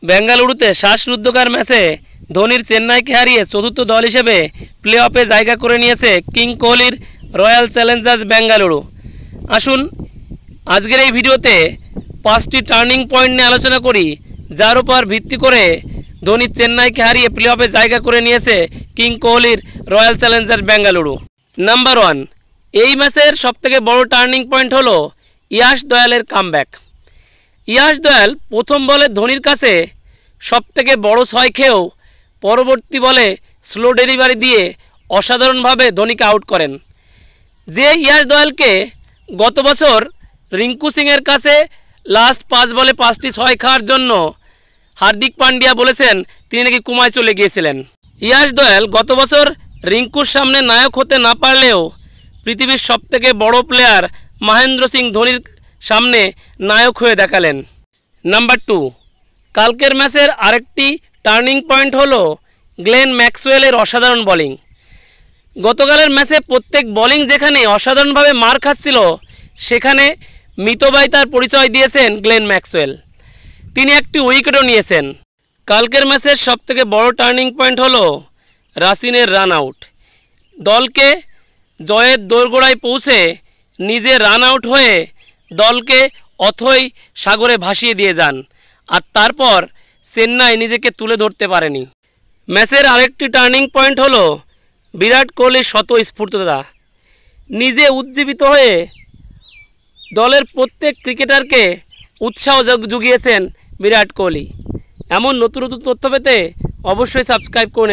বেঙ্গালুরুতে শ্বাসরুদ্ধকর ম্যাচে ধোনির চেন্নাইকে হারিয়ে চতুর্থ দল হিসেবে প্লে অফে জায়গা করে নিয়েছে কিং কোহলির রয়্যাল চ্যালেঞ্জার্স বেঙ্গালুরু। আসুন আজকের এই ভিডিওতে 5টি টার্নিং পয়েন্ট নিয়ে আলোচনা করি, যার উপর ভিত্তি করে ধোনি চেন্নাইকে হারিয়ে প্লে অফে জায়গা করে নিয়েছে কিং কোহলির রয়্যাল চ্যালেঞ্জার্স বেঙ্গালুরু। নাম্বার 1, এই ম্যাচের সবথেকে বড় টার্নিং পয়েন্ট হলো ইয়াশ দয়ালের কামব্যাক। ইয়াশ দয়াল প্রথম বলে ধোনির কাছে সবথেকে বড় 6 খেয়েও পরবর্তী বলে স্লো ডেলিভারি দিয়ে অসাধারণভাবে ধোনিকে আউট করেন। যে ইয়াশ দয়ালকে গত বছর রিঙ্কু সিংয়ের কাছে লাস্ট 5 বলে 5টি 6 খাওয়ার জন্য হার্দিক পান্ডিয়া বলেছেন তিনি নাকি কুমায় চলে গিয়েছিলেন। ইয়াশ দয়াল গত বছর রিঙ্কুর সামনে নায়ক হতে না পারলেও পৃথিবীর সবথেকে বড় প্লেয়ার মহেন্দ্র সিং ধোনির সামনে নায়ক হয়ে দেখালেন। নাম্বার 2, কালকের ম্যাচের আরেকটি টার্নিং পয়েন্ট হলো গ্লেন ম্যাক্সওয়েলের অসাধারণ বোলিং। গতকালের ম্যাচে প্রত্যেক বোলিং যেখানে অসাধারণভাবে মার খাচ্ছিল, সেখানে মিতব্যয়িতার পরিচয় দিয়েছেন গ্লেন ম্যাক্সওয়েল। তিনি একটি উইকেটও নিয়েছেন। কালকের ম্যাচের সবথেকে বড় টার্নিং পয়েন্ট হলো রাসিনের রান আউট। দলকে জয়ের দোরগোড়ায় পৌঁছে নিজে রান আউট হয়ে দলকে অথই সাগরে ভাসিয়ে দিয়ে যান, আর তারপর চেন্নাই নিজেকে তুলে ধরতে পারেনি। ম্যাচের আরেকটি টার্নিং পয়েন্ট হলো বিরাট কোহলির স্বতঃস্ফূর্ততা। নিজে উজ্জীবিত হয়ে দলের প্রত্যেক ক্রিকেটারকে উৎসাহ জুগিয়েছেন বিরাট কোহলি। এমন নতুন নতুন তথ্য পেতে অবশ্যই সাবস্ক্রাইব করুন।